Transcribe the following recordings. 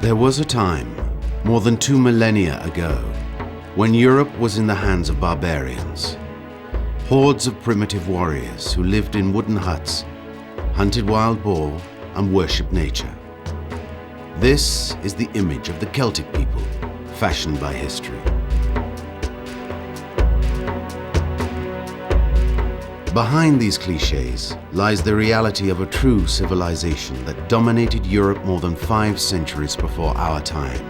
There was a time, more than 2 millennia ago, when Europe was in the hands of barbarians. Hordes of primitive warriors who lived in wooden huts, hunted wild boar, and worshipped nature. This is the image of the Celtic people, fashioned by history. Behind these cliches lies the reality of a true civilization that dominated Europe more than 5 centuries before our time,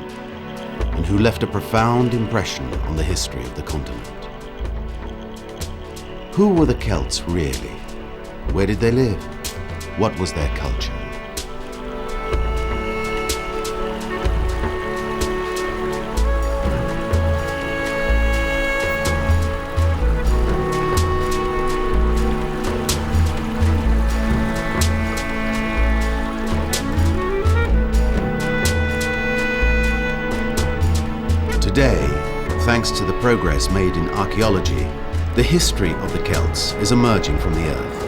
and who left a profound impression on the history of the continent. Who were the Celts really? Where did they live? What was their culture? Today, thanks to the progress made in archaeology, the history of the Celts is emerging from the earth.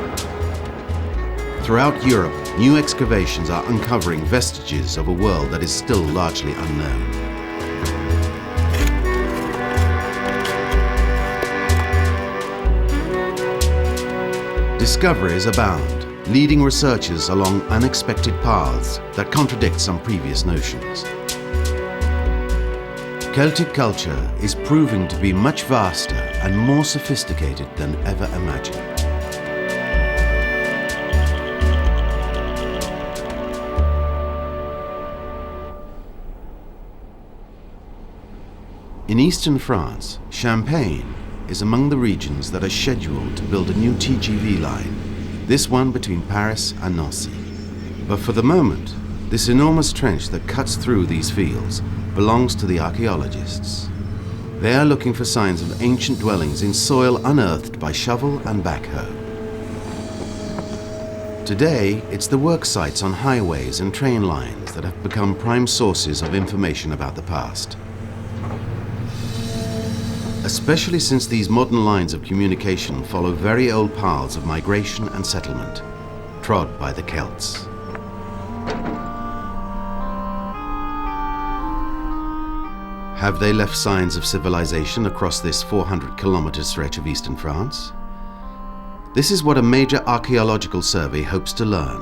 Throughout Europe, new excavations are uncovering vestiges of a world that is still largely unknown. Discoveries abound, leading researchers along unexpected paths that contradict some previous notions. Celtic culture is proving to be much vaster and more sophisticated than ever imagined. In eastern France, Champagne is among the regions that are scheduled to build a new TGV line, this one between Paris and Nancy. But for the moment, this enormous trench that cuts through these fields belongs to the archaeologists. They are looking for signs of ancient dwellings in soil unearthed by shovel and backhoe. Today, it's the work sites on highways and train lines that have become prime sources of information about the past. Especially since these modern lines of communication follow very old paths of migration and settlement, trod by the Celts. Have they left signs of civilization across this 400-kilometer stretch of eastern France? This is what a major archaeological survey hopes to learn.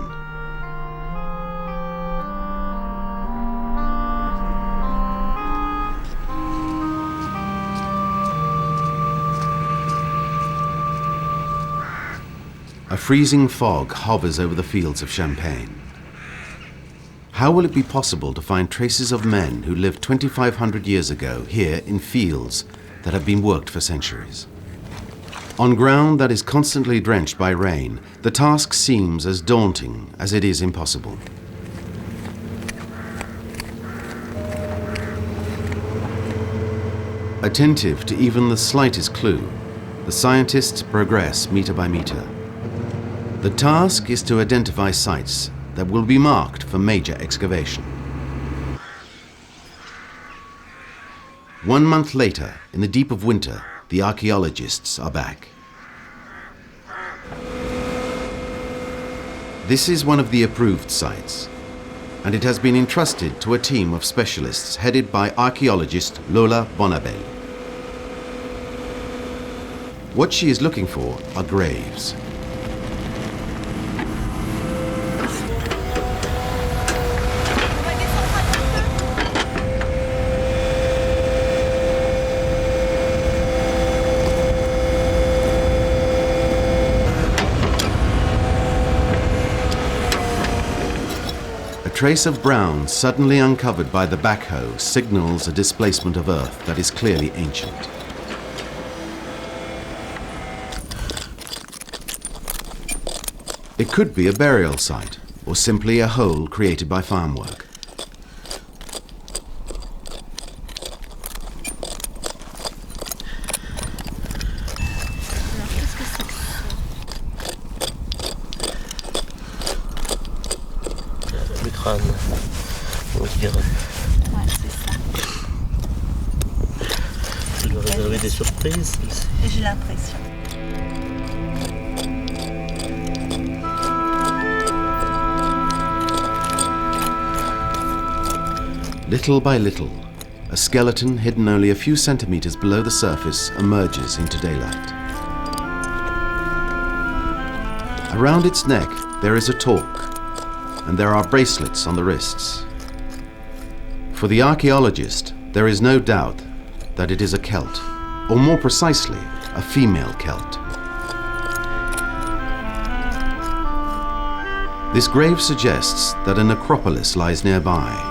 A freezing fog hovers over the fields of Champagne. How will it be possible to find traces of men who lived 2,500 years ago here in fields that have been worked for centuries? On ground that is constantly drenched by rain, the task seems as daunting as it is impossible. Attentive to even the slightest clue, the scientists progress meter by meter. The task is to identify sites that will be marked for major excavation. 1 month later, in the deep of winter, the archaeologists are back. This is one of the approved sites, and it has been entrusted to a team of specialists headed by archaeologist Lola Bonabel. What she is looking for are graves. A trace of brown suddenly uncovered by the backhoe signals a displacement of earth that is clearly ancient. It could be a burial site or simply a hole created by farm work. On dirait. Ouais, c'est ça. Tu dois réserver des surprises. J'ai l'impression. Little by little, a skeleton hidden only a few centimeters below the surface emerges into daylight. Around its neck, there is a torque, and there are bracelets on the wrists. For the archaeologist, there is no doubt that it is a Celt, or more precisely, a female Celt. This grave suggests that a necropolis lies nearby.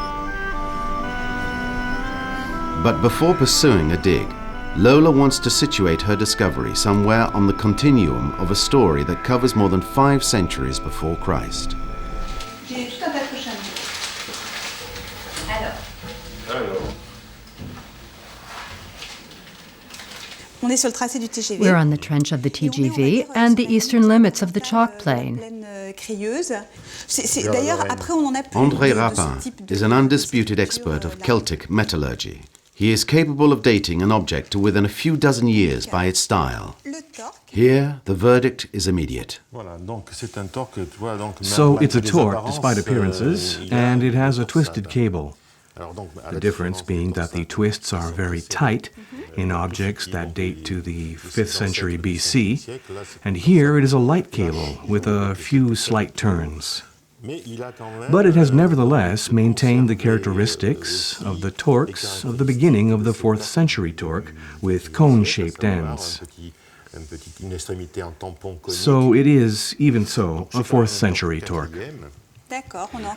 But before pursuing a dig, Lola wants to situate her discovery somewhere on the continuum of a story that covers more than 5 centuries before Christ. J'ai tout un tas de prochaines. Alors. On est sur le tracé du TGV. We're on the trench of the TGV and the eastern limits of the chalk plain. André Rapin is an undisputed expert of Celtic metallurgy. He is capable of dating an object to within a few dozen years by its style. Here, the verdict is immediate. So it's a torque, despite appearances, and it has a twisted cable. The difference being that the twists are very tight in objects that date to the 5th century BC, and here it is a light cable with a few slight turns. But it has nevertheless maintained the characteristics of the torques of the beginning of the 4th century torque with cone-shaped ends. So it is, even so, a 4th century torque.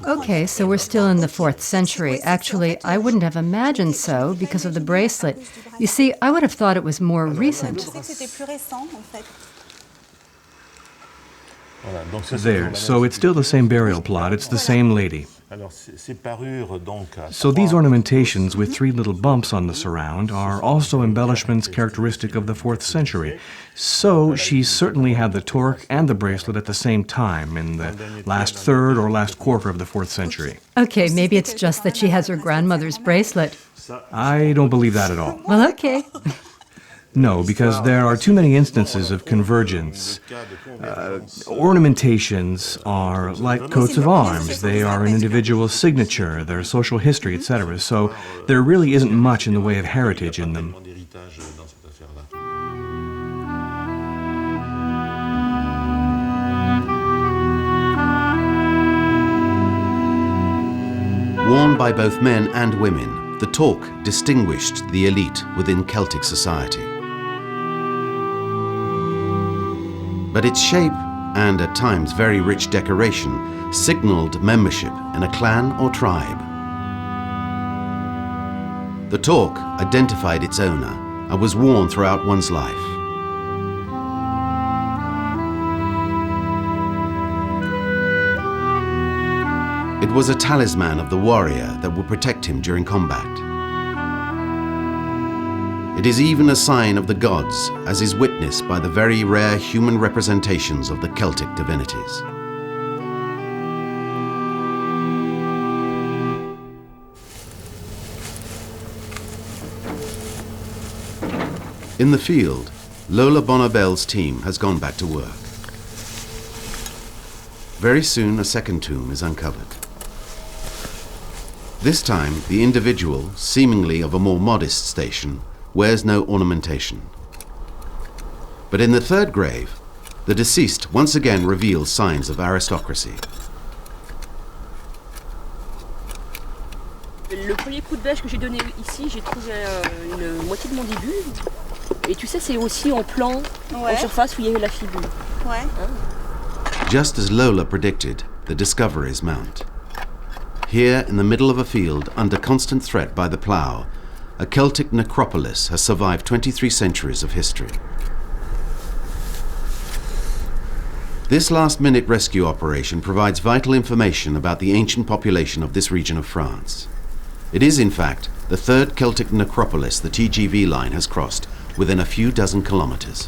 Okay, so we're still in the 4th century. Actually, I wouldn't have imagined so because of the bracelet. You see, I would have thought it was more recent. There, so it's still the same burial plot, it's the same lady. So these ornamentations with 3 little bumps on the surround are also embellishments characteristic of the 4th century. So she certainly had the torque and the bracelet at the same time in the last third or last quarter of the 4th century. Okay, maybe it's just that she has her grandmother's bracelet. I don't believe that at all. Well, okay. No, because there are too many instances of convergence. Ornamentations are like coats of arms. They are an individual's signature, their social history, etc. So there really isn't much in the way of heritage in them. Worn by both men and women, the torque distinguished the elite within Celtic society. But its shape, and at times very rich decoration, signaled membership in a clan or tribe. The torque identified its owner and was worn throughout one's life. It was a talisman of the warrior that would protect him during combat. It is even a sign of the gods, as is witnessed by the very rare human representations of the Celtic divinities. In the field, Lola Bonnabel's team has gone back to work. Very soon, a second tomb is uncovered. This time, the individual, seemingly of a more modest station, wears no ornamentation. But in the third grave, the deceased once again reveals signs of aristocracy. Le premier coup de bêche que j'ai donné ici, j'ai trouvé une moitié de mandibule. Et tu sais, c'est aussi en plan, en surface où il y avait la figure. Ouais. Just as Lola predicted, the discoveries mount. Here, in the middle of a field, under constant threat by the plough, a Celtic necropolis has survived 23 centuries of history. This last-minute rescue operation provides vital information about the ancient population of this region of France. It is, in fact, the third Celtic necropolis the TGV line has crossed within a few dozen kilometers.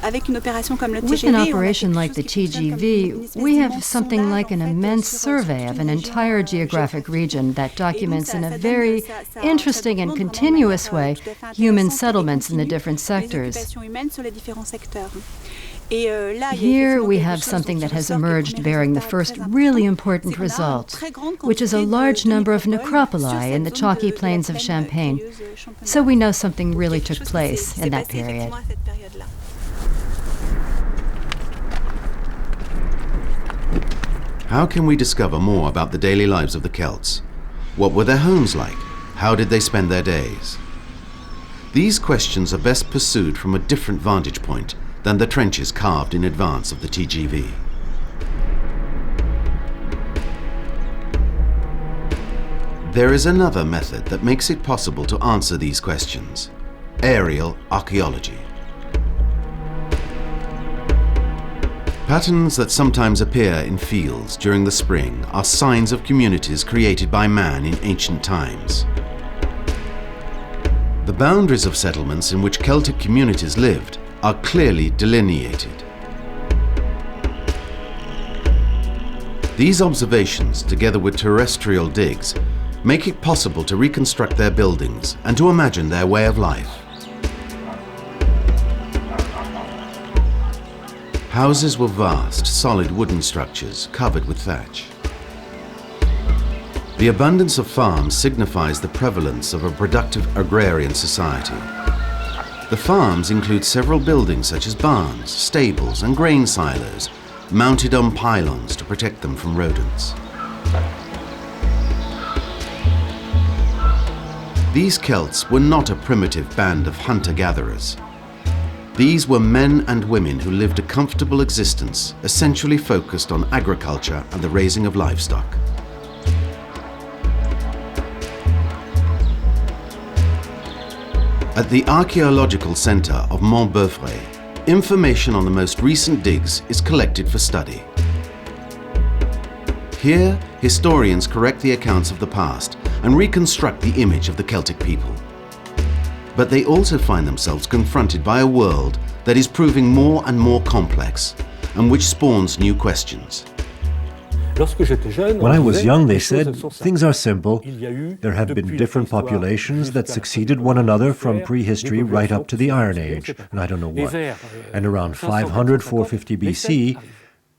With an operation like the TGV, we have something like an immense survey of an entire geographic region that documents in a very interesting and continuous way human settlements in the different sectors. Here we have something that has emerged bearing the first really important result, which is a large number of necropoli in the chalky plains of Champagne. So we know something really took place in that period. How can we discover more about the daily lives of the Celts? What were their homes like? How did they spend their days? These questions are best pursued from a different vantage point than the trenches carved in advance of the TGV. There is another method that makes it possible to answer these questions: aerial archaeology. Patterns that sometimes appear in fields during the spring are signs of communities created by man in ancient times. The boundaries of settlements in which Celtic communities lived are clearly delineated. These observations, together with terrestrial digs, make it possible to reconstruct their buildings and to imagine their way of life. Houses were vast, solid wooden structures covered with thatch. The abundance of farms signifies the prevalence of a productive agrarian society. The farms include several buildings such as barns, stables, and grain silos, mounted on pylons to protect them from rodents. These Celts were not a primitive band of hunter-gatherers. These were men and women who lived a comfortable existence, essentially focused on agriculture and the raising of livestock. At the Archeological Centre of Montbeufray, information on the most recent digs is collected for study. Here, historians correct the accounts of the past and reconstruct the image of the Celtic people. But they also find themselves confronted by a world that is proving more and more complex and which spawns new questions. When I was young, they said, things are simple. There have been different populations that succeeded one another from prehistory right up to the Iron Age, and I don't know what. And around 500, 450 BC,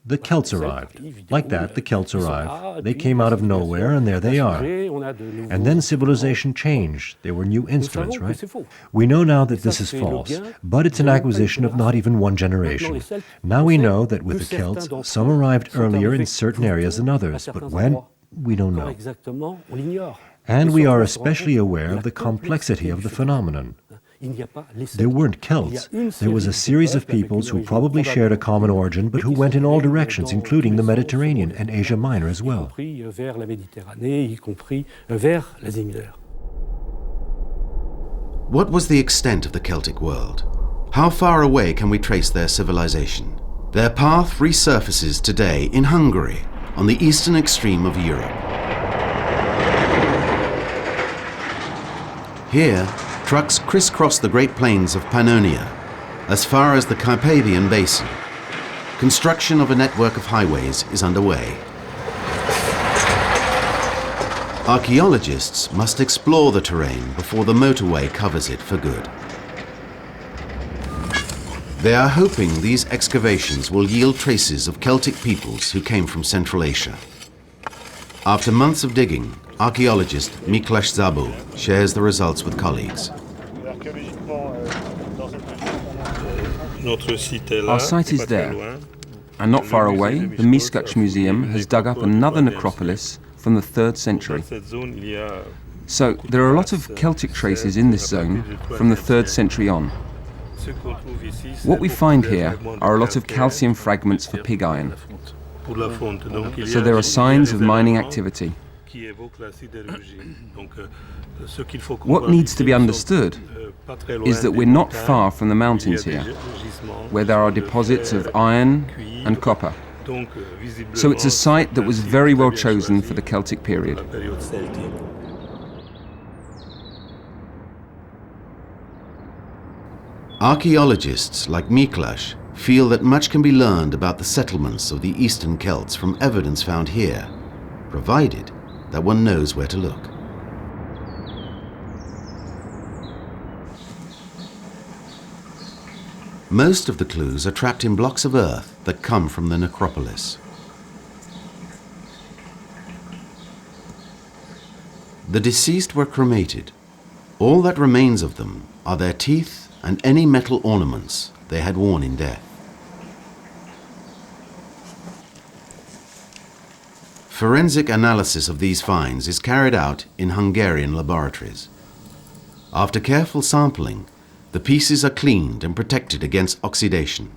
the Celts arrived. Like that, the Celts arrived. They came out of nowhere, and there they are. And then civilization changed. There were new instruments, right? We know now that this is false, but it's an acquisition of not even one generation. Now we know that with the Celts, some arrived earlier in certain areas than others, but when? We don't know. And we are especially aware of the complexity of the phenomenon. There weren't Celts. There was a series of peoples who probably shared a common origin, but who went in all directions, including the Mediterranean and Asia Minor as well. What was the extent of the Celtic world? How far away can we trace their civilization? Their path resurfaces today in Hungary, on the eastern extreme of Europe. Here, trucks crisscross the Great Plains of Pannonia, as far as the Carpathian Basin. Construction of a network of highways is underway. Archaeologists must explore the terrain before the motorway covers it for good. They are hoping these excavations will yield traces of Celtic peoples who came from Central Asia. After months of digging, archaeologist Miklas Szabo shares the results with colleagues. Our site is there, and not far away, the Miskuch Museum has dug up another necropolis from the 3rd century. So there are a lot of Celtic traces in this zone from the 3rd century on. What we find here are a lot of calcium fragments for pig iron. So there are signs of mining activity. What needs to be understood is that we're not far from the mountains here, where there are deposits of iron and copper. So it's a site that was very well chosen for the Celtic period. Archaeologists like Miklas feel that much can be learned about the settlements of the Eastern Celts from evidence found here, provided that one knows where to look. Most of the clues are trapped in blocks of earth that come from the necropolis. The deceased were cremated. All that remains of them are their teeth and any metal ornaments they had worn in death. Forensic analysis of these finds is carried out in Hungarian laboratories. After careful sampling, the pieces are cleaned and protected against oxidation.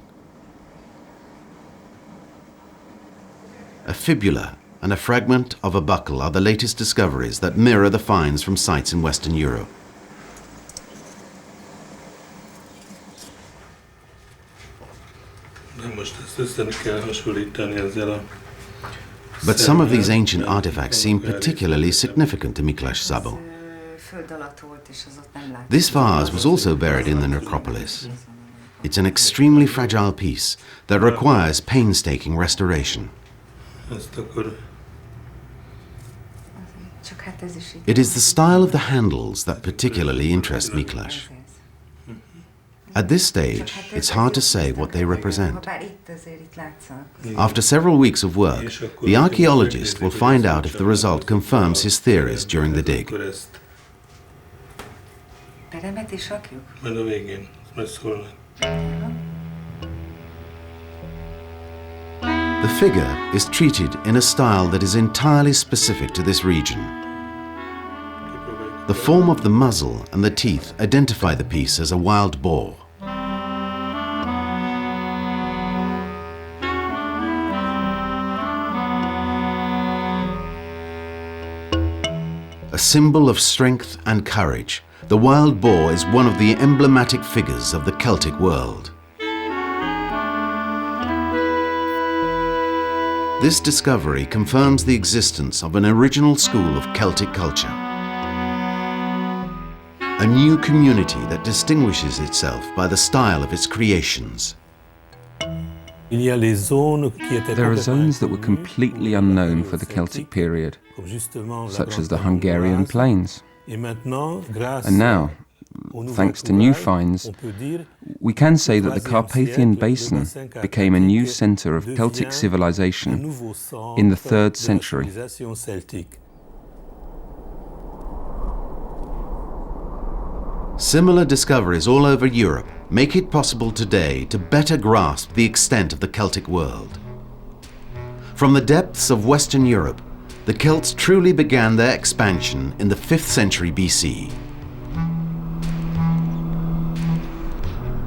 A fibula and a fragment of a buckle are the latest discoveries that mirror the finds from sites in Western Europe. But some of these ancient artifacts seem particularly significant to Miklós Szabó. This vase was also buried in the necropolis. It's an extremely fragile piece that requires painstaking restoration. It is the style of the handles that particularly interests Miklós. At this stage, it's hard to say what they represent. After several weeks of work, the archaeologist will find out if the result confirms his theories during the dig. The figure is treated in a style that is entirely specific to this region. The form of the muzzle and the teeth identify the piece as a wild boar. A symbol of strength and courage, the wild boar is one of the emblematic figures of the Celtic world. This discovery confirms the existence of an original school of Celtic culture. A new community that distinguishes itself by the style of its creations. There are zones that were completely unknown for the Celtic period, such as the Hungarian plains. And now, thanks to new finds, we can say that the Carpathian Basin became a new centre of Celtic civilization in the 3rd century. Similar discoveries all over Europe make it possible today to better grasp the extent of the Celtic world. From the depths of Western Europe, the Celts truly began their expansion in the 5th century BC.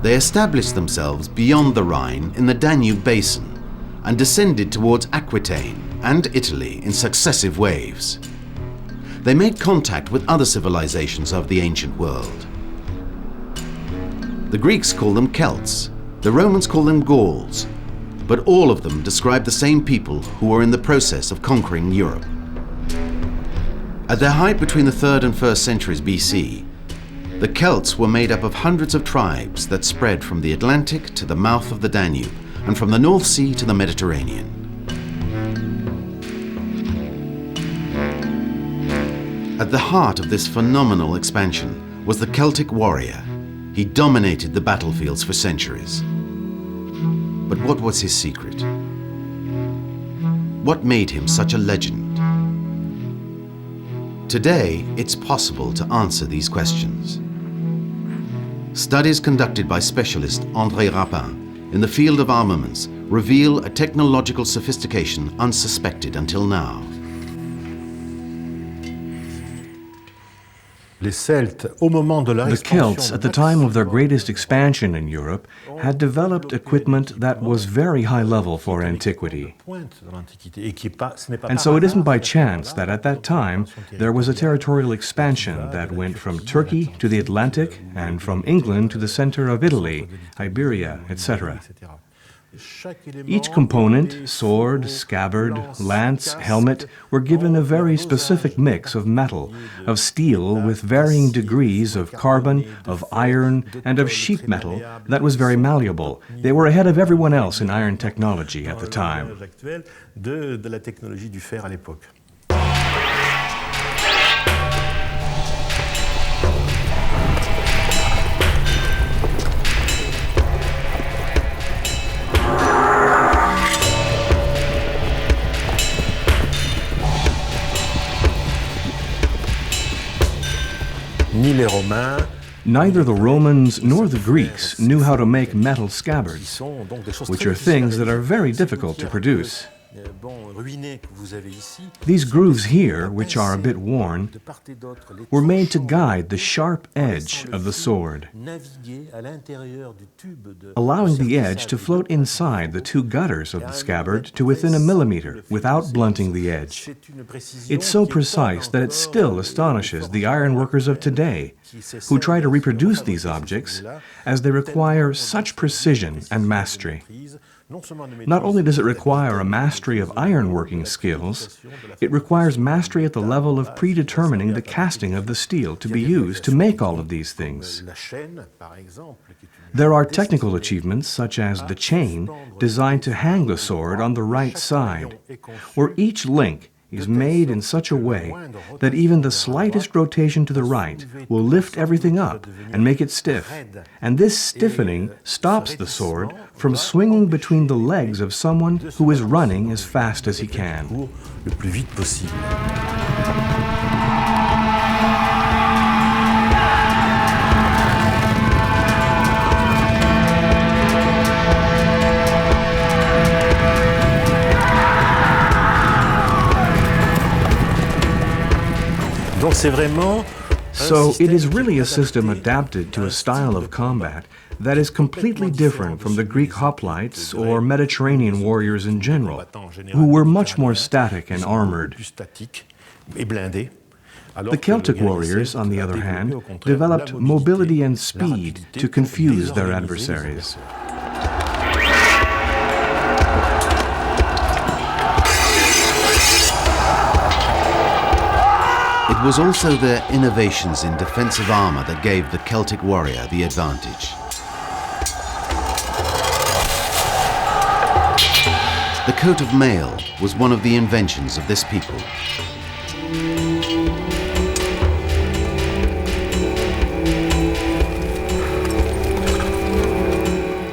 They established themselves beyond the Rhine in the Danube basin and descended towards Aquitaine and Italy in successive waves. They made contact with other civilizations of the ancient world. The Greeks call them Celts, the Romans call them Gauls, but all of them describe the same people who were in the process of conquering Europe. At their height between the 3rd and 1st centuries BC, the Celts were made up of hundreds of tribes that spread from the Atlantic to the mouth of the Danube and from the North Sea to the Mediterranean. At the heart of this phenomenal expansion was the Celtic warrior. He dominated the battlefields for centuries. But what was his secret? What made him such a legend? Today, it's possible to answer these questions. Studies conducted by specialist André Rapin in the field of armaments reveal a technological sophistication unsuspected until now. The Celts, at the time of their greatest expansion in Europe, had developed equipment that was very high level for antiquity. And so it isn't by chance that at that time there was a territorial expansion that went from Turkey to the Atlantic and from England to the center of Italy, Iberia, etc. Each component, sword, scabbard, lance, helmet, were given a very specific mix of metal, of steel with varying degrees of carbon, of iron, and of sheet metal that was very malleable. They were ahead of everyone else in iron technology at the time. Neither the Romans nor the Greeks knew how to make metal scabbards, which are things that are very difficult to produce. These grooves here, which are a bit worn, were made to guide the sharp edge of the sword, allowing the edge to float inside the two gutters of the scabbard to within a millimeter without blunting the edge. It's so precise that it still astonishes the ironworkers of today, who try to reproduce these objects, as they require such precision and mastery. Not only does it require a mastery of ironworking skills, it requires mastery at the level of predetermining the casting of the steel to be used to make all of these things. There are technical achievements such as the chain designed to hang the sword on the right side, where each link is made in such a way that even the slightest rotation to the right will lift everything up and make it stiff, and this stiffening stops the sword from swinging between the legs of someone who is running as fast as he can. So it is really a system adapted to a style of combat that is completely different from the Greek hoplites or Mediterranean warriors in general, who were much more static and armored. The Celtic warriors, on the other hand, developed mobility and speed to confuse their adversaries. It was also their innovations in defensive armor that gave the Celtic warrior the advantage. The coat of mail was one of the inventions of this people.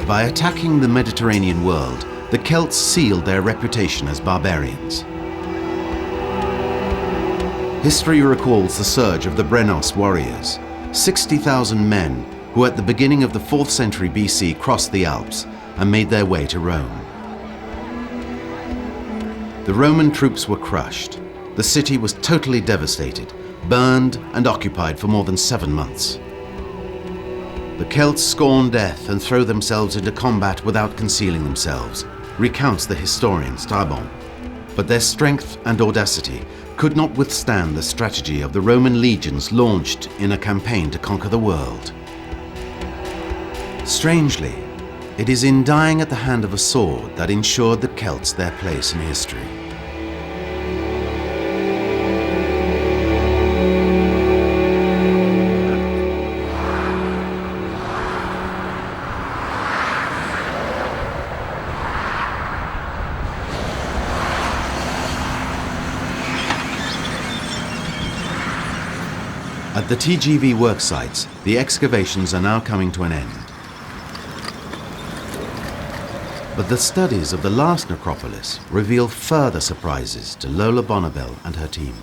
By attacking the Mediterranean world, the Celts sealed their reputation as barbarians. History recalls the surge of the Brennos warriors, 60,000 men who at the beginning of the 4th century BC crossed the Alps and made their way to Rome. The Roman troops were crushed. The city was totally devastated, burned and occupied for more than 7 months. The Celts scorn death and throw themselves into combat without concealing themselves, recounts the historian Strabon. But their strength and audacity could not withstand the strategy of the Roman legions launched in a campaign to conquer the world. Strangely, it is in dying at the hand of a sword that ensured the Celts their place in history. At the TGV work sites, the excavations are now coming to an end. But the studies of the last necropolis reveal further surprises to Lola Bonnabel and her team.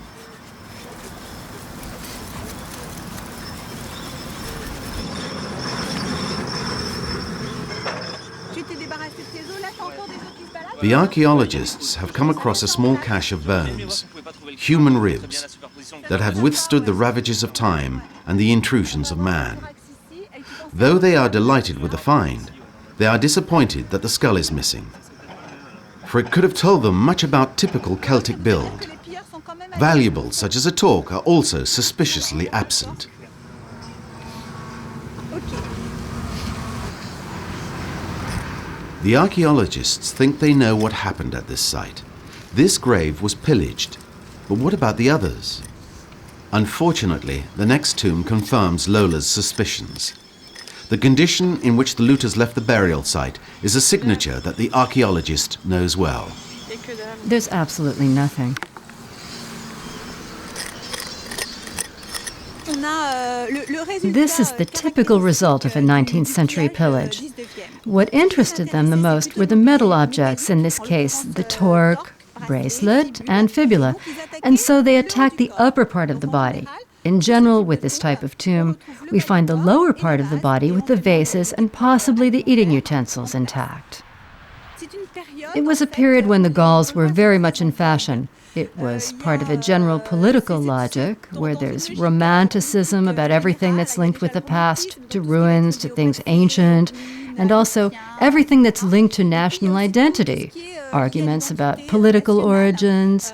The archaeologists have come across a small cache of bones, human ribs, that have withstood the ravages of time and the intrusions of man. Though they are delighted with the find, they are disappointed that the skull is missing, for it could have told them much about typical Celtic build. Valuables such as a torque are also suspiciously absent. The archaeologists think they know what happened at this site. This grave was pillaged, but what about the others? Unfortunately, the next tomb confirms Lola's suspicions. The condition in which the looters left the burial site is a signature that the archaeologist knows well. There's absolutely nothing. This is the typical result of a 19th century pillage. What interested them the most were the metal objects, in this case the torque, bracelet, and fibula, and so they attacked the upper part of the body. In general, with this type of tomb, we find the lower part of the body with the vases and possibly the eating utensils intact. It was a period when the Gauls were very much in fashion. It was part of a general political logic where there's romanticism about everything that's linked with the past, to ruins, to things ancient, and also everything that's linked to national identity, arguments about political origins.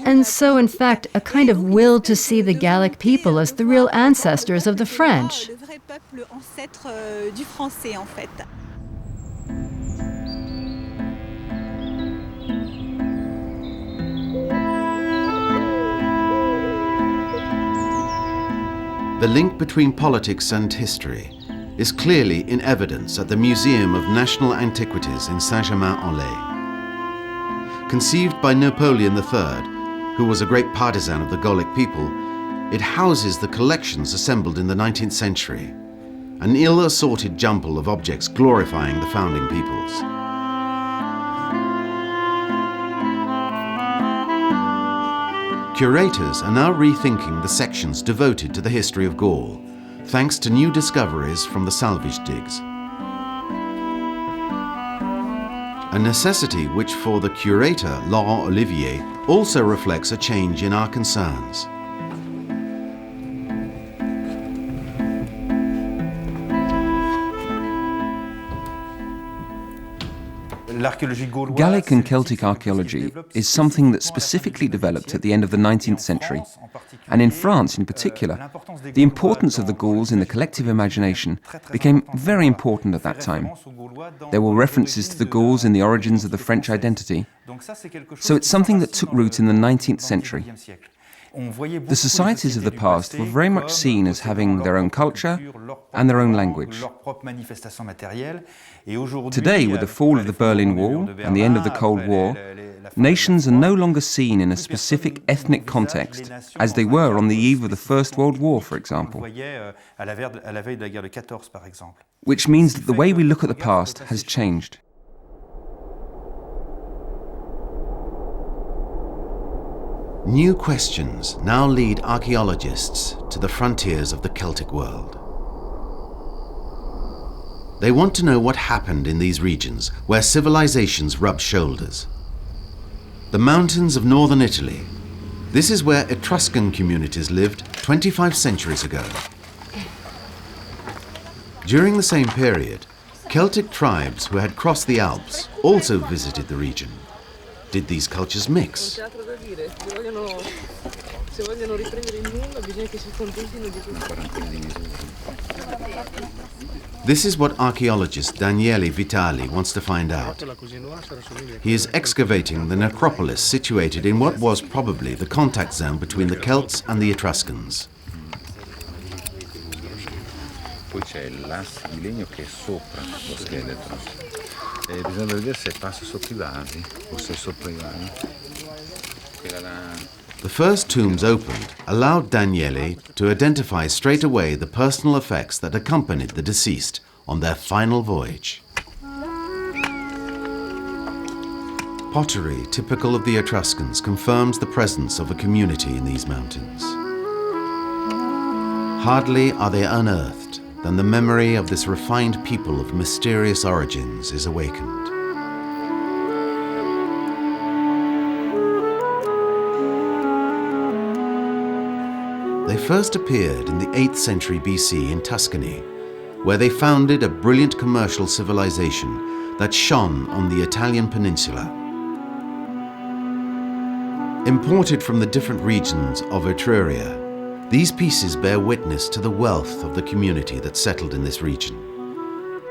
And so, in fact, a kind of will to see the Gallic people as the real ancestors of the French. The link between politics and history is clearly in evidence at the Museum of National Antiquities in Saint-Germain-en-Laye. Conceived by Napoleon III, who was a great partisan of the Gallic people, it houses the collections assembled in the 19th century, an ill-assorted jumble of objects glorifying the founding peoples. Curators are now rethinking the sections devoted to the history of Gaul, thanks to new discoveries from the salvage digs. A necessity which for the curator, Laurent Olivier, also reflects a change in our concerns. Gallic and Celtic archaeology is something that specifically developed at the end of the 19th century. And in France in particular, the importance of the Gauls in the collective imagination became very important at that time. There were references to the Gauls in the origins of the French identity, so it's something that took root in the 19th century. The societies of the past were very much seen as having their own culture and their own language. Today, with the fall of the Berlin Wall and the end of the Cold War, nations are no longer seen in a specific ethnic context, as they were on the eve of the First World War, for example. Which means that the way we look at the past has changed. New questions now lead archaeologists to the frontiers of the Celtic world. They want to know what happened in these regions where civilizations rub shoulders. The mountains of northern Italy. This is where Etruscan communities lived 25 centuries ago. During the same period, Celtic tribes who had crossed the Alps also visited the region. Did these cultures mix? This is what archaeologist Daniele Vitali wants to find out. He is excavating the necropolis situated in what was probably the contact zone between the Celts and the Etruscans. Poi c'è l'asse di legno che è sopra lo scheletro e bisogna vedere se passa sotto I vasi o se è sopra I vasi. The first tombs opened allowed Daniele to identify straight away the personal effects that accompanied the deceased on their final voyage. Pottery typical of the Etruscans confirms the presence of a community in these mountains. Hardly are they unearthed than the memory of this refined people of mysterious origins is awakened. They first appeared in the 8th century BC in Tuscany, where they founded a brilliant commercial civilization that shone on the Italian peninsula. Imported from the different regions of Etruria, these pieces bear witness to the wealth of the community that settled in this region.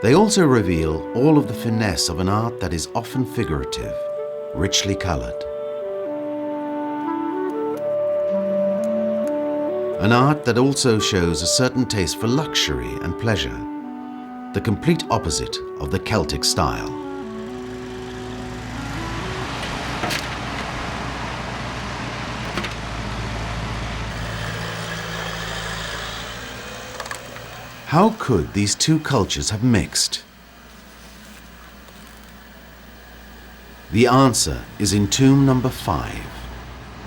They also reveal all of the finesse of an art that is often figurative, richly colored. An art that also shows a certain taste for luxury and pleasure, the complete opposite of the Celtic style. How could these two cultures have mixed? The answer is in tomb number 5.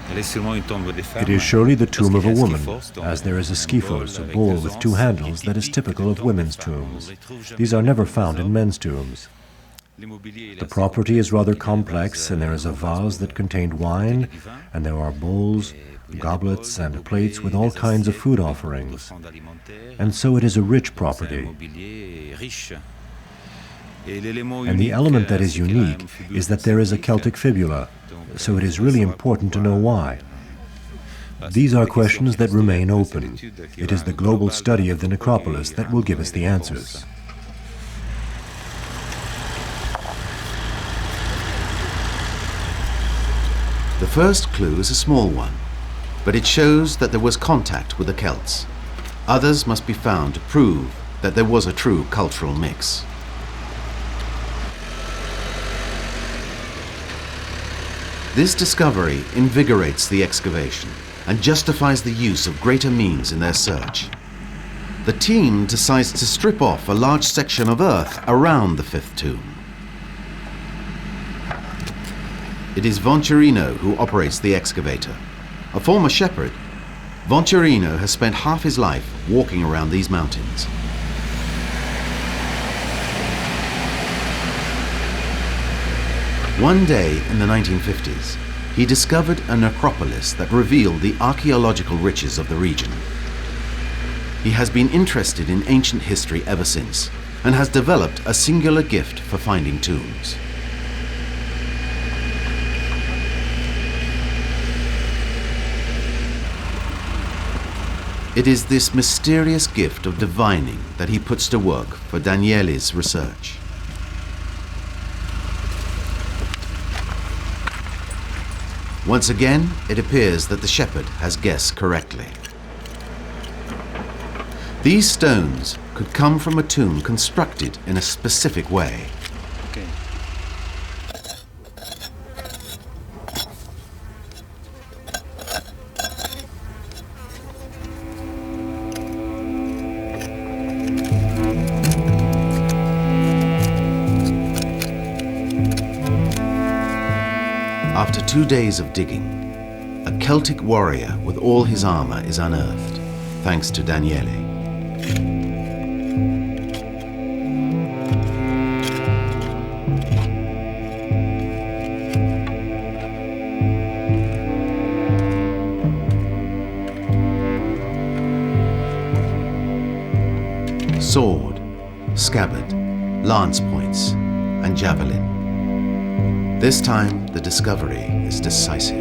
It is surely the tomb of a woman, as there is a skyphos, a bowl with two handles that is typical of women's tombs. These are never found in men's tombs. The property is rather complex, and there is a vase that contained wine, and there are bowls, goblets, and plates with all kinds of food offerings. And so it is a rich property. And the element that is unique is that there is a Celtic fibula, so it is really important to know why. These are questions that remain open. It is the global study of the necropolis that will give us the answers. The first clue is a small one, but it shows that there was contact with the Celts. Others must be found to prove that there was a true cultural mix. This discovery invigorates the excavation and justifies the use of greater means in their search. The team decides to strip off a large section of earth around the fifth tomb. It is Voncherino who operates the excavator. A former shepherd, Voncherino has spent half his life walking around these mountains. One day in the 1950s, he discovered a necropolis that revealed the archaeological riches of the region. He has been interested in ancient history ever since and has developed a singular gift for finding tombs. It is this mysterious gift of divining that he puts to work for Daniele's research. Once again, it appears that the shepherd has guessed correctly. These stones could come from a tomb constructed in a specific way. After 2 days of digging, a Celtic warrior with all his armor is unearthed, thanks to Daniele. Sword, scabbard, lance points, and javelin. This time, the discovery is decisive.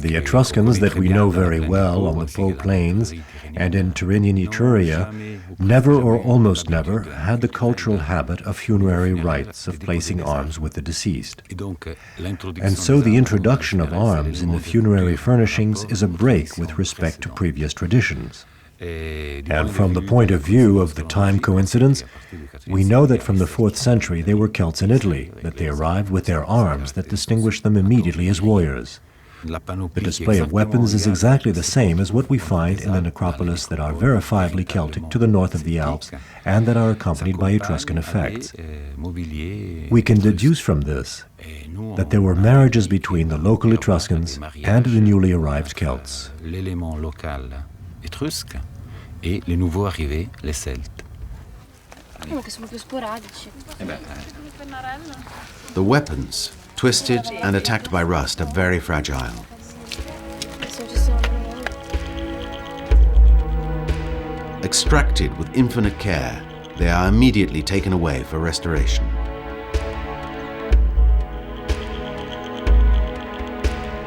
The Etruscans that we know very well on the Po Plains and in Tyrrhenian Etruria never or almost never had the cultural habit of funerary rites of placing arms with the deceased. And so the introduction of arms in the funerary furnishings is a break with respect to previous traditions. And from the point of view of the time coincidence, we know that from the 4th century they were Celts in Italy, that they arrived with their arms that distinguished them immediately as warriors. The display of weapons is exactly the same as what we find in the necropolis that are verifiably Celtic to the north of the Alps and that are accompanied by Etruscan effects. We can deduce from this that there were marriages between the local Etruscans and the newly arrived Celts. Et les nouveaux arrivés, les Celtes. The weapons, twisted and attacked by rust, are very fragile. Extracted with infinite care, they are immediately taken away for restoration.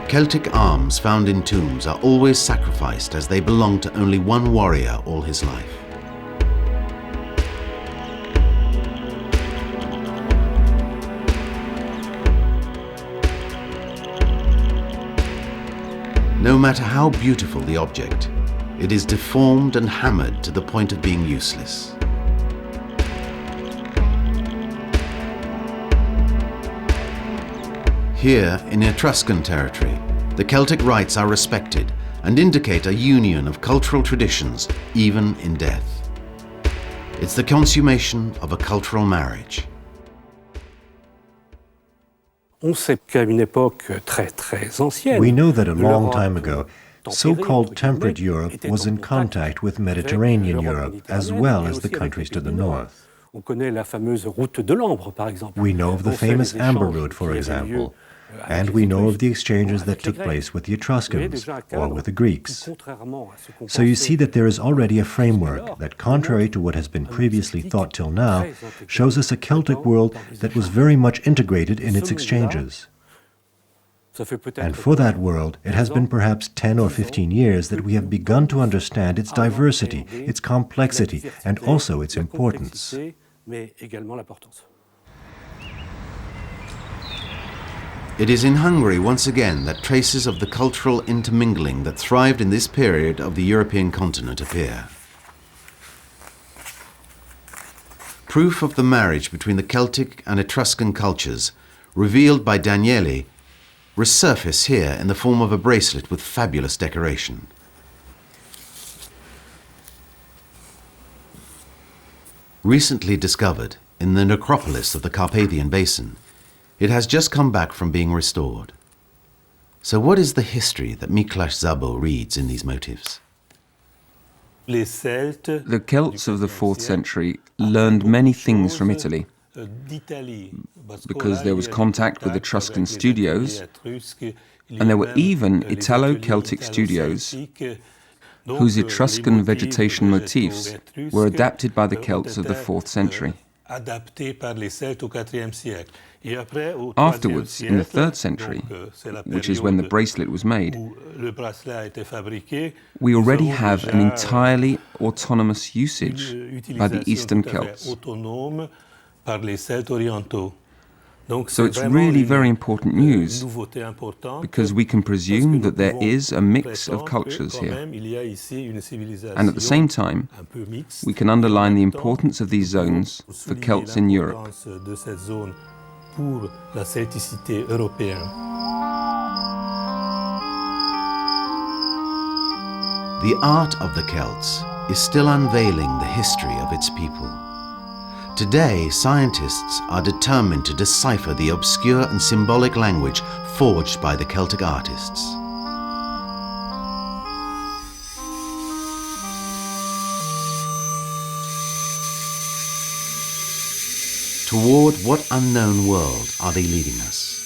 Celtic arms found in tombs are always sacrificed as they belong to only one warrior all his life. No matter how beautiful the object, it is deformed and hammered to the point of being useless. Here, in Etruscan territory, the Celtic rites are respected and indicate a union of cultural traditions, even in death. It's the consummation of a cultural marriage. We know that a long time ago, so-called temperate Europe was in contact with Mediterranean Europe as well as the countries to the north. We know of the famous Amber Route, for example, and we know of the exchanges that took place with the Etruscans or with the Greeks. So you see that there is already a framework that, contrary to what has been previously thought till now, shows us a Celtic world that was very much integrated in its exchanges. And for that world, it has been perhaps 10 or 15 years that we have begun to understand its diversity, its complexity, and also its importance. It is in Hungary once again that traces of the cultural intermingling that thrived in this period of the European continent appear. Proof of the marriage between the Celtic and Etruscan cultures, revealed by Daniele, resurface here in the form of a bracelet with fabulous decoration. Recently discovered in the necropolis of the Carpathian Basin, it has just come back from being restored. So what is the history that Miklas Szabo reads in these motifs? The Celts of the 4th century learned many things from Italy, because there was contact with Etruscan studios, and there were even Italo-Celtic studios whose Etruscan vegetation motifs were adapted by the Celts of the 4th century. Afterwards, in the 3rd century, which is when the bracelet was made, we already have an entirely autonomous usage by the Eastern Celts. So it's really very important news, because we can presume that there is a mix of cultures here. And at the same time, we can underline the importance of these zones for Celts in Europe. The art of the Celts is still unveiling the history of its people. Today, scientists are determined to decipher the obscure and symbolic language forged by the Celtic artists. Toward what unknown world are they leading us?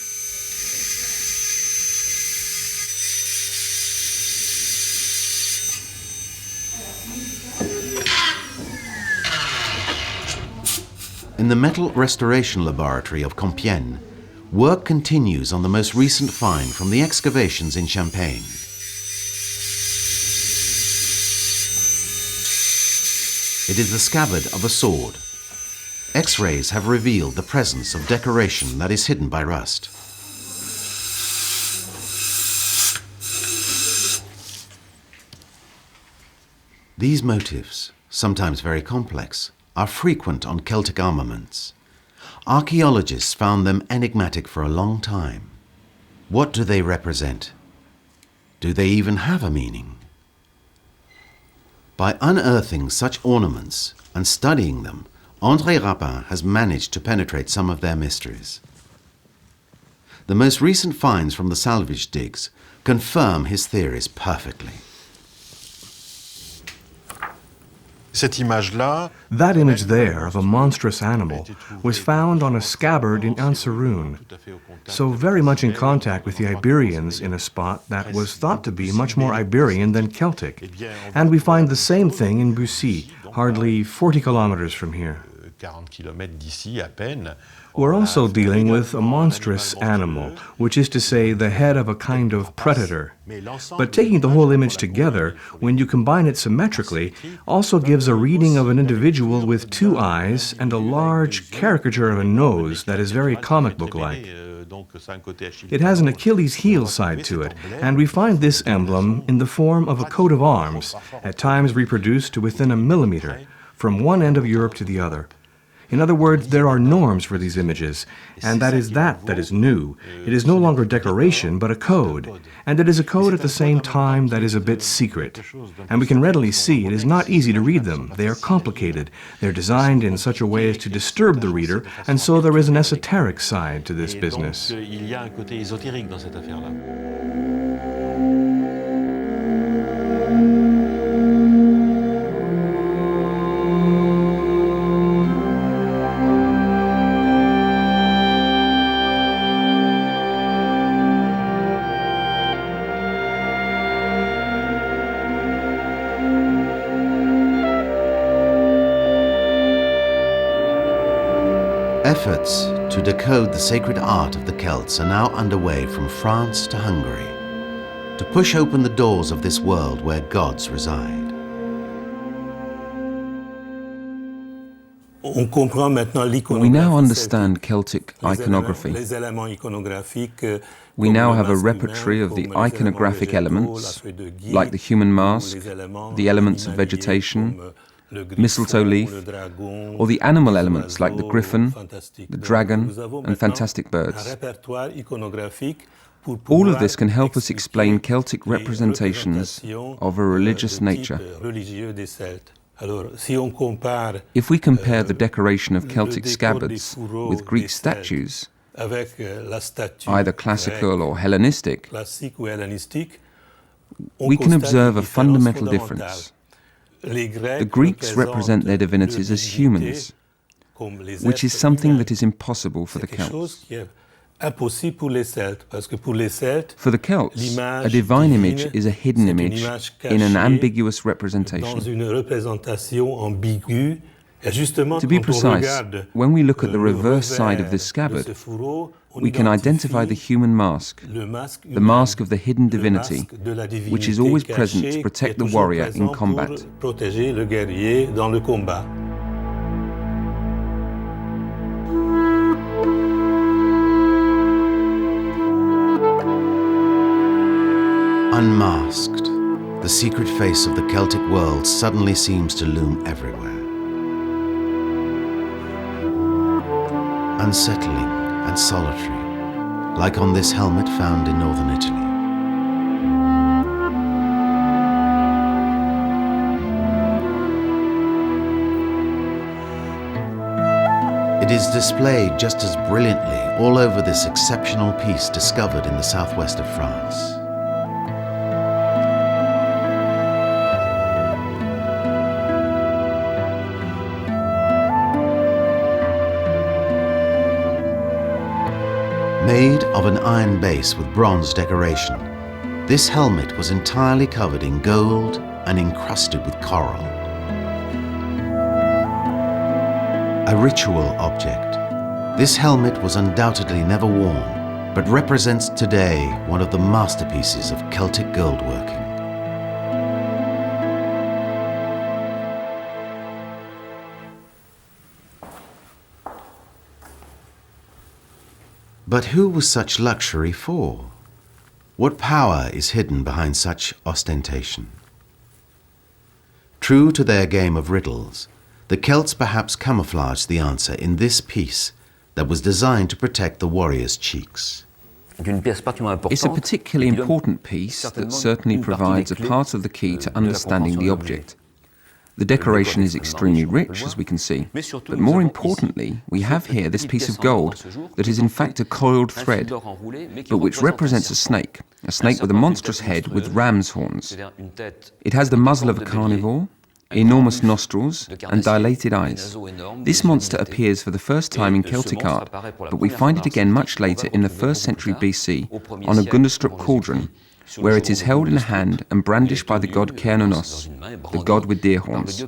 In the Metal Restoration Laboratory of Compiègne, work continues on the most recent find from the excavations in Champagne. It is the scabbard of a sword. X-rays have revealed the presence of decoration that is hidden by rust. These motifs, sometimes very complex, are frequent on Celtic armaments. Archaeologists found them enigmatic for a long time. What do they represent? Do they even have a meaning? By unearthing such ornaments and studying them, André Rapin has managed to penetrate some of their mysteries. The most recent finds from the salvage digs confirm his theories perfectly. That image there of a monstrous animal was found on a scabbard in Anserune, so very much in contact with the Iberians in a spot that was thought to be much more Iberian than Celtic. And we find the same thing in Bezace, hardly 40 kilometers from here. We're also dealing with a monstrous animal, which is to say the head of a kind of predator. But taking the whole image together, when you combine it symmetrically, also gives a reading of an individual with 2 eyes and a large caricature of a nose that is very comic book-like. It has an Achilles heel side to it, and we find this emblem in the form of a coat of arms, at times reproduced to within a millimeter, from one end of Europe to the other. In other words, there are norms for these images, and that is new. It is no longer decoration, but a code. And it is a code at the same time that is a bit secret. And we can readily see it is not easy to read them. They are complicated. They're designed in such a way as to disturb the reader, and so there is an esoteric side to this business. Il y a un côté ésotérique dans cette affaire-là. Efforts to decode the sacred art of the Celts are now underway from France to Hungary, to push open the doors of this world where gods reside. We now understand Celtic iconography. We now have a repertory of the iconographic elements, like the human mask, the elements of vegetation, mistletoe leaf, or the animal elements like the griffin, the dragon, and fantastic birds. All of this can help us explain Celtic representations of a religious nature. If we compare the decoration of Celtic scabbards with Greek statues, either classical or Hellenistic, we can observe a fundamental difference. The Greeks represent their divinities as humans, which is something that is impossible for the Celts. For the Celts, a divine image is a hidden image in an ambiguous representation. To be precise, when we look at the reverse side of this scabbard, we can identify the human mask, the mask of the hidden divinity, which is always present to protect the warrior in combat. Unmasked, the secret face of the Celtic world suddenly seems to loom everywhere. Unsettling and solitary, like on this helmet found in northern Italy. It is displayed just as brilliantly all over this exceptional piece discovered in the southwest of France. Made of an iron base with bronze decoration, this helmet was entirely covered in gold and encrusted with coral. A ritual object, this helmet was undoubtedly never worn, but represents today one of the masterpieces of Celtic goldworking. But who was such luxury for? What power is hidden behind such ostentation? True to their game of riddles, the Celts perhaps camouflaged the answer in this piece that was designed to protect the warrior's cheeks. It's a particularly important piece that certainly provides a part of the key to understanding the object. The decoration is extremely rich, as we can see, but more importantly, we have here this piece of gold that is in fact a coiled thread, but which represents a snake with a monstrous head with ram's horns. It has the muzzle of a carnivore, enormous nostrils, and dilated eyes. This monster appears for the first time in Celtic art, but we find it again much later in the 1st century BC on a Gundestrup cauldron, where it is held in a hand and brandished by the god Cernunnos, the god with deer horns.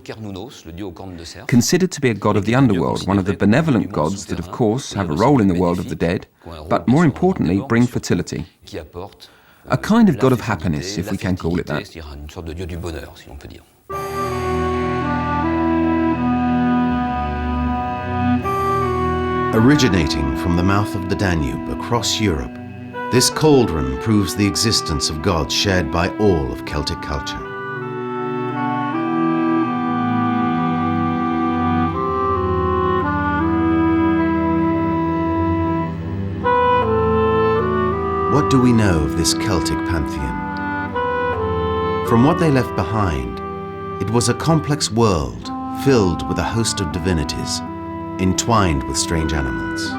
Considered to be a god of the underworld, one of the benevolent gods that of course have a role in the world of the dead, but more importantly bring fertility. A kind of god of happiness, if we can call it that. Originating from the mouth of the Danube across Europe, this cauldron proves the existence of gods shared by all of Celtic culture. What do we know of this Celtic pantheon? From what they left behind, it was a complex world filled with a host of divinities, entwined with strange animals.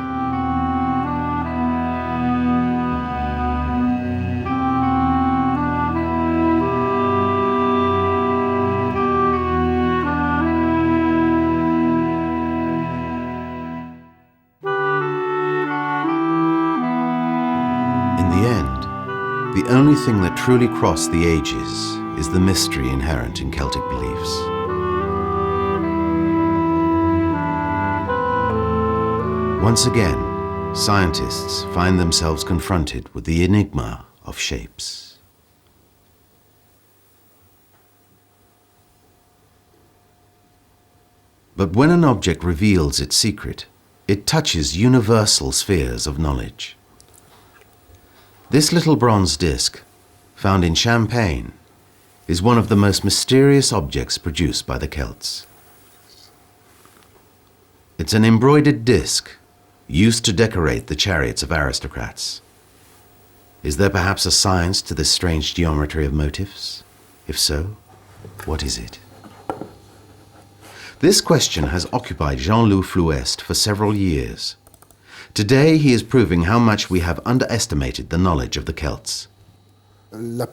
The only thing that truly crossed the ages is the mystery inherent in Celtic beliefs. Once again, scientists find themselves confronted with the enigma of shapes. But when an object reveals its secret, it touches universal spheres of knowledge. This little bronze disc, found in Champagne, is one of the most mysterious objects produced by the Celts. It's an embroidered disc used to decorate the chariots of aristocrats. Is there perhaps a science to this strange geometry of motifs? If so, what is it? This question has occupied Jean-Loup Flouest for several years. Today he is proving how much we have underestimated the knowledge of the Celts. The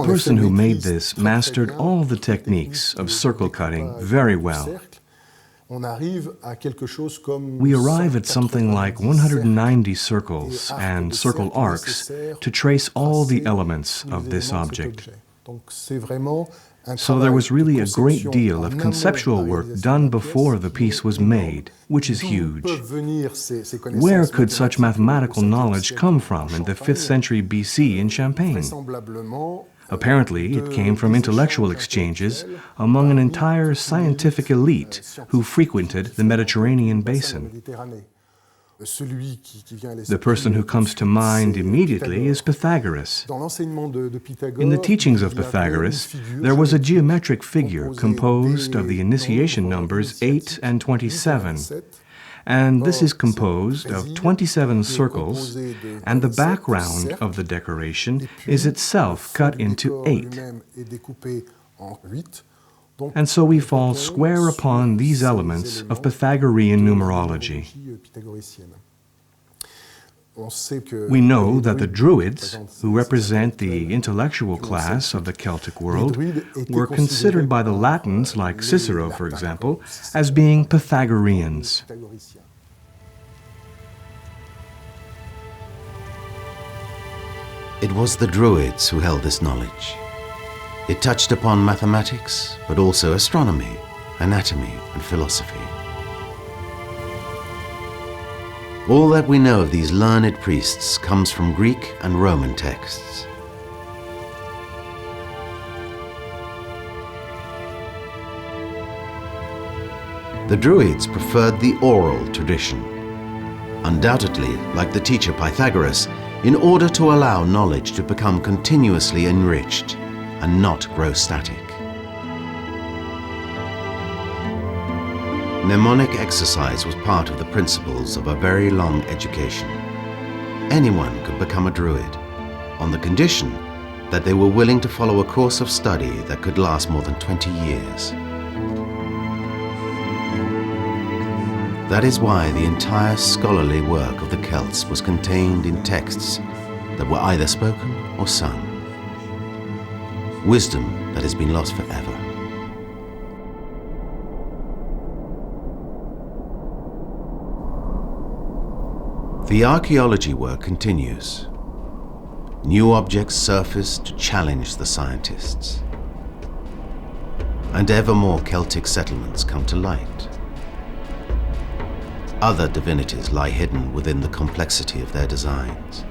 person who made this mastered all the techniques of circle cutting very well. We arrive at something like 190 circles and circle arcs to trace all the elements of this object. So there was really a great deal of conceptual work done before the piece was made, which is huge. Where could such mathematical knowledge come from in the 5th century BC in Champagne? Apparently, it came from intellectual exchanges among an entire scientific elite who frequented the Mediterranean basin. The person who comes to mind immediately is Pythagoras. In the teachings of Pythagoras, there was a geometric figure composed of the initiation numbers 8 and 27, and this is composed of 27 circles, and the background of the decoration is itself cut into 8. And so we fall square upon these elements of Pythagorean numerology. We know that the Druids, who represent the intellectual class of the Celtic world, were considered by the Latins, like Cicero, for example, as being Pythagoreans. It was the Druids who held this knowledge. It touched upon mathematics, but also astronomy, anatomy, and philosophy. All that we know of these learned priests comes from Greek and Roman texts. The Druids preferred the oral tradition, undoubtedly, like the teacher Pythagoras, in order to allow knowledge to become continuously enriched and not grow static. Mnemonic exercise was part of the principles of a very long education. Anyone could become a Druid, on the condition that they were willing to follow a course of study that could last more than 20 years. That is why the entire scholarly work of the Celts was contained in texts that were either spoken or sung. Wisdom that has been lost forever. The archaeology work continues. New objects surface to challenge the scientists. And ever more Celtic settlements come to light. Other divinities lie hidden within the complexity of their designs.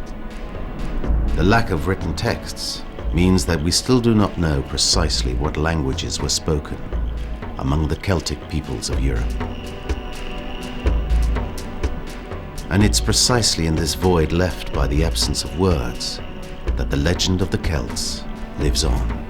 The lack of written texts means that we still do not know precisely what languages were spoken among the Celtic peoples of Europe. And it's precisely in this void left by the absence of words that the legend of the Celts lives on.